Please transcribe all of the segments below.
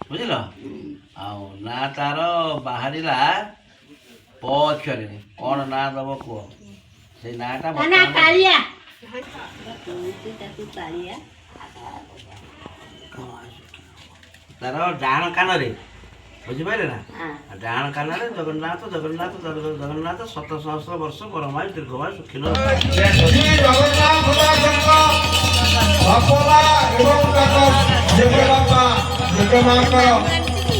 ବୁଝିଲ। ଆଉ ନା ତାର ବାହାରିଲା ପ ଅକ୍ଷରରେ କ'ଣ ନାଁ ଦବ କୁହ। ସେଇ ନାଁଟା କାଳିଆ ତାର ଡାହାଣ କାନରେ ବୁଝିପାରିଲେ ନା। ଡାହାଣ କାନରେ ଜଗନ୍ନାଥ ଜଗନ୍ନାଥ ଜଗନ୍ନାଥ ଶତ ସହସ୍ର ବର୍ଷ ପରମାୟୁ ଦୀର୍ଘମାୟୁ ସୁଖୀ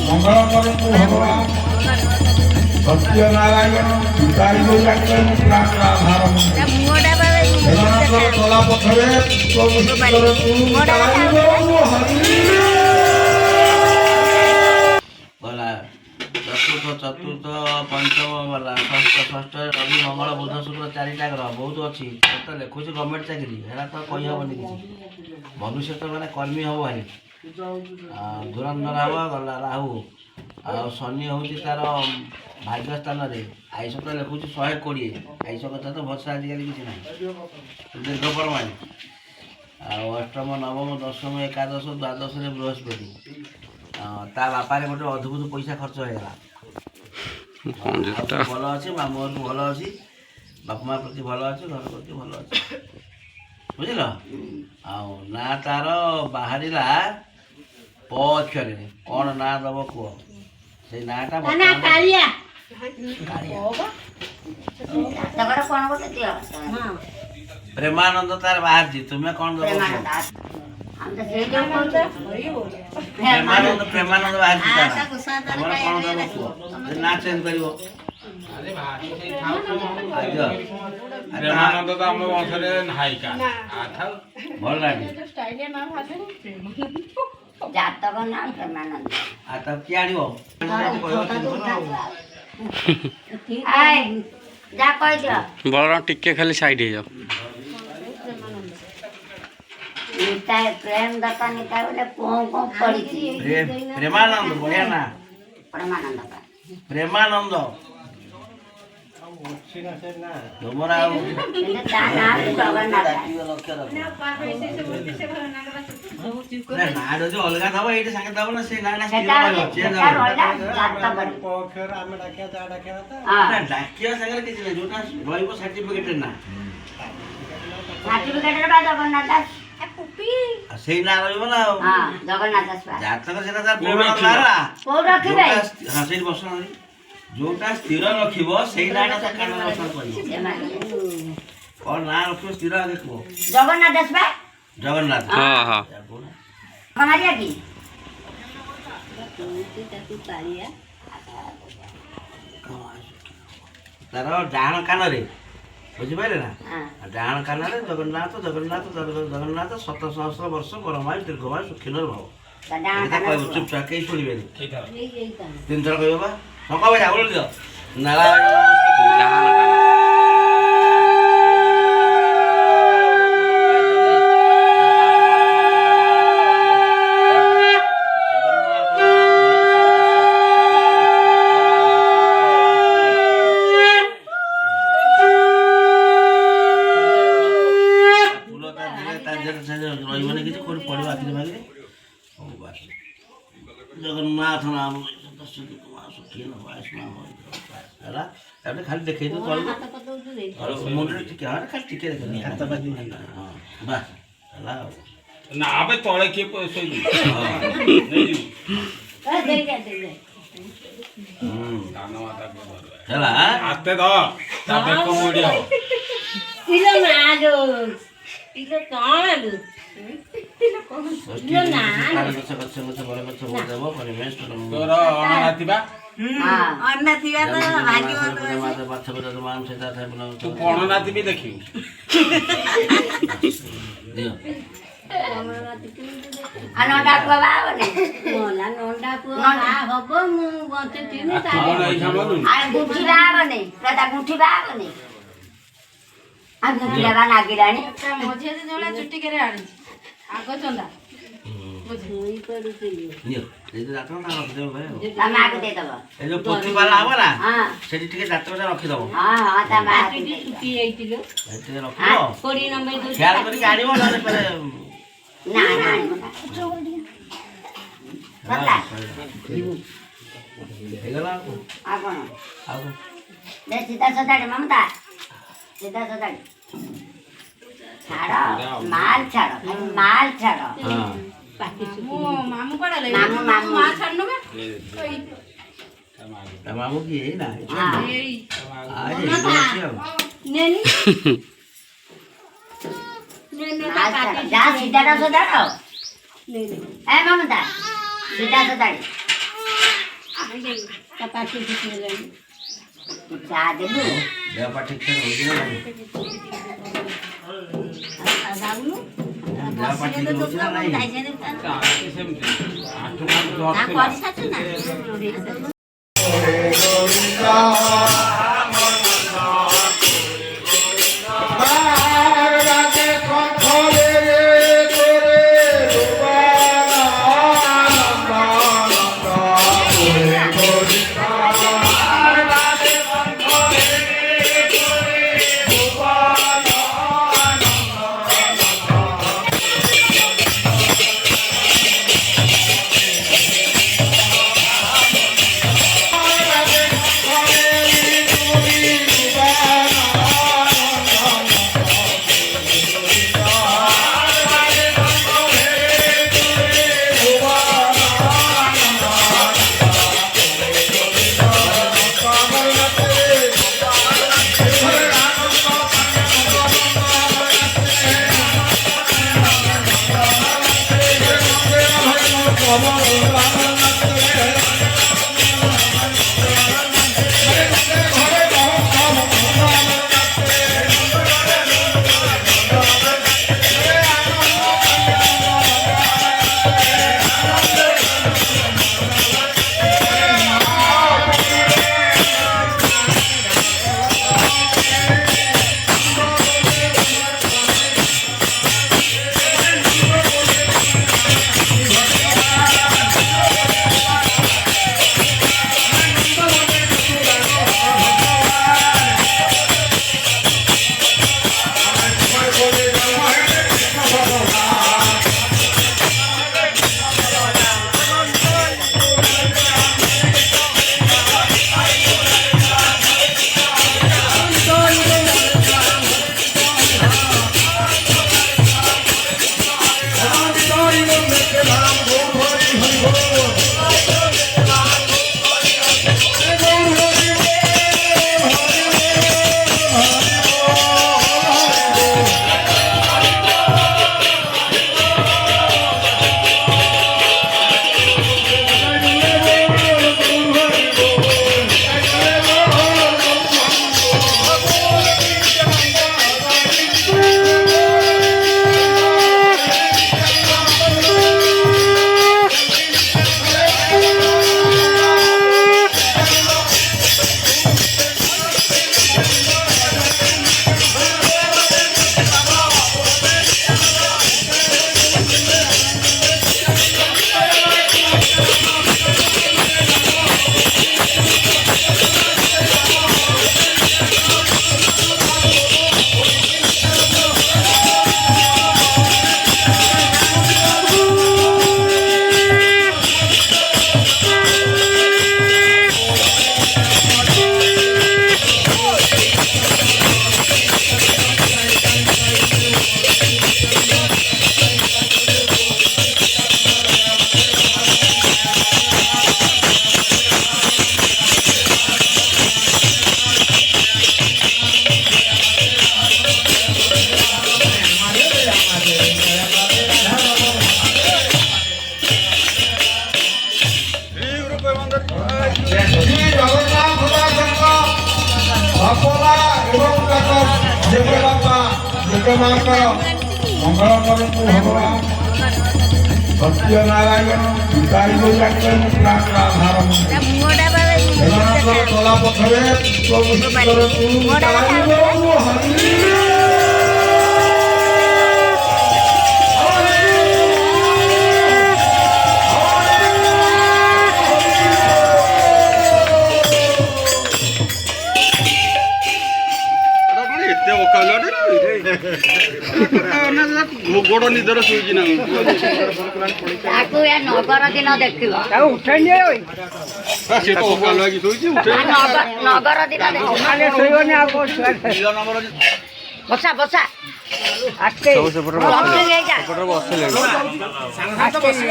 ମଙ୍ଗଳ କରନ୍ତୁ ଭଗବାନ ସତ୍ୟନାରାୟଣ ସେମାନଙ୍କର କଳା ପଥରେ ଗଲା। ଚତୁର୍ଥ ଚତୁର୍ଥ ପଞ୍ଚମ ଗଲା ଷଷ୍ଠ ଷଷ୍ଠରେ ରବି ମଙ୍ଗଳ ବୁଧ ଶୁକ୍ର ଚାରିଟା ଗ୍ରହ ବହୁତ ଅଛି। ତ ଲେଖୁଛି ଗଭର୍ଣ୍ଣମେଣ୍ଟ ଚାକିରି ହେରା ତ କହିହେବନି କିଛି। ଭବିଷ୍ୟତ ମାନେ କର୍ମୀ ହେବ ଭାରି। ଧୁରନ୍ଧର ହେବ ଗଲା ରାହୁ। ଆଉ ଶନି ହେଉଛି ତାର ଭାଗ୍ୟ ସ୍ଥାନରେ। ଆଇଷ ତ ଲେଖୁଛି 120। ଆଇଷ କଥା ତ ଭରସା ଆଜିକାଲି କିଛି ନାହିଁ। ଦୀର୍ଘ ପରମାୟୁ। ଆଉ ଅଷ୍ଟମ ନବମ ଦଶମ ଏକାଦଶ ଦ୍ୱାଦଶରେ ବୃହସ୍ପତି। ତା ବାପାରେ ଗୋଟେ ଅଦ୍ଭୁତ ପଇସା ଖର୍ଚ୍ଚ ହେଇଗଲା। ଭଲ ଅଛି, ମାମୁଁ ଘରକୁ ଭଲ ଅଛି, ବାପା ମା ପ୍ରତି ଭଲ ଅଛି, ଘର ପ୍ରତି ଭଲ ଅଛି। ବୁଝିଲ। ଆଉ ନା ତାର ବାହାରିଲା ପ ଅକ୍ଷରରେ କ'ଣ ନାଁ ଦବ କୁହ। ସେଇ ନାଁଟା କାଳିଆ ପ୍ରେମାନନ୍ଦ ତାର ବାହାରିଛି। ତୁମେ କ'ଣ ଦବ କୁହ। ପ୍ରେମାନନ୍ଦ ପ୍ରେମାନନ୍ଦ ବାହାରିଛି ତମର କ'ଣ ଦବ କୁହ। ନା ଚେଞ୍ଜ କରିବ। ପ୍ରେମାନନ୍ଦ ତ ଆମ ବଂଶରେ ନାୟିକା ଭଲ ଲାଗେ। ଜାତକ ନା ପ୍ରେମାନନ୍ଦ ଆଉ ତାକୁ କିଏ ଆଣିବ। ଯା କହିଦିଅ ବଳରାମ ଟିକେ ଖାଲି ସାଇଡ୍ ହେଇଯାଅ। ପ୍ରେମ ଦତ୍ତା ନିତା ବୋଲେ କଣ ପଡିଛି। ପ୍ରେମାନନ୍ଦ ବଢିଆ ନା। ପ୍ରେମାନନ୍ଦ ପ୍ରେମାନନ୍ଦ ତୁମର ଆଉ ତା ନାଁ ଜଗନ୍ନାଥ। ନା ଯଦି ଅଲଗା ଦବ ଏଇଠି ସାଙ୍ଗେ ଦବ ନା। ସେ ନାଁ ଡାକିବା ସାଙ୍ଗରେ କିଛି ନାହିଁ। ଯୋଉଟା ରହିବ ସାର୍ଟିଫିକେଟ ନା ଜଗନ୍ନାଥ ସେଇ ନାଁ ରହିବ ନା। ଆଉ ଜଗନ୍ନାଥ ଜାତକ ସେଟା ତାର ପ୍ରେମାନନ୍ଦ ବାହାରିଲା। କୋଉ ରଖିବେ ସେଇଠି ବସ। ଯୋଉଟା ସ୍ଥିର ରଖିବ ସେଇ ନାଁଟା ତା କାନ ଦର୍ଶନ କରିବ। କ'ଣ ନାଁ ରଖିବ ସ୍ଥିର ଆଗେ କୁହ। ଜଗନ୍ନାଥ ଜଗନ୍ନାଥ। ମାରିଆ କି ତାର ଡାହାଣ କାନରେ ବୁଝିପାରିଲେ ନା। ଡାହାଣ କାନରେ ଜଗନ୍ନାଥ ଜଗନ୍ନାଥ ଜଗନ୍ନାଥ ଶତ ସହସ୍ର ବର୍ଷ ପରମାୟୁ ଦୀର୍ଘମାୟୁ ସୁଖୀ ଭବ। କହିବ ଚୁପଚାପ କେହି ଶୁଣିବେନି। 3 ଥର କହିବ ବା। ସକାଳ ଭାଇ ଆଉଳ ଦିଅ ନାରାୟଣ ରହିବନି କିଛି କୋଉଠି ପଡ଼ିବ ଆଖିରେ ମାଗିରେ। ଜଗନ୍ନାଥ ନାମ ହେଲା। ତାପରେ ଖାଲି ଦେଖେଇ ଦଉ ମୁଣ୍ଡରେ ଟିକେ ଖାଲି ଟିକେ ଦେଖ ବା ହେଲା। ଆଉ ନା ଏବେ ତଳେ କିଏ ହେଲା ହାତେ ଧ ବେକ ମୋଡ଼ି ହବ। ତୋର ଅନାଥି ବା ତୁ ପଣନାଥି ବି ଦେଖିବୁ। ନାଗିଲାଣି ପୋଥିପାଲା ହବ ନା ସେଠି ଟିକେ ଜାତକଟା ରଖିଦବ। ଖିଆଲ କରିକି ଆଣିବ। ସରିଲା ହେଇଗଲା ଆଉ କ'ଣ ଆଉ ଦେ ସିଧା ସଦାଡ଼େ ମମତା ସିଧା ସଦାଡ଼େ ଛାଡ଼ ମାଲ ଛାଡ଼ ଖାଲି ମାଲ ଛାଡ଼ ହଁ ମାମୁଁ ମାମୁଁ ତା ମାମୁଁ କିଏ ଏଇ ନା ହଁ ଅଛି ଆଉ ମାଲ ଛାଡ଼ ଯା ସିଧାଟା ସଦାଡ଼ ଏ ମମତା ସିଧା ସଦାଡ଼େ ଚା ଦେବୁ ଦେହ ପା ଠିକ୍ ଠାକ୍ ହଉଛି ନା ନାହିଁ? ଦେହ ପା ଠିକ୍ ହଉଛି ନା ନାହିଁ? ସେମିତି ଆଣ୍ଠୁ ଫାଣ୍ଠୁ ଧରିଥିଲା। मंगल करतु भगवान सत्य नारायण विकारी आधार चला पथरे ଭୋଗ ବଡ଼ ନିଦର ଶୋଇଛି ନା ତାକୁ ଏ ନଗର ଦିନ ଦେଖିବ ସେ ତ ଅକାଳ ଲାଗି ଶୋଇଛି ଉଠେ ନଗର ଦିନ ଦେଖିବ ବସା ବସା ସବୁ ସେପଟରେ ବସିଲେ ହେଇଯା ସେପଟରେ ବସିଲେ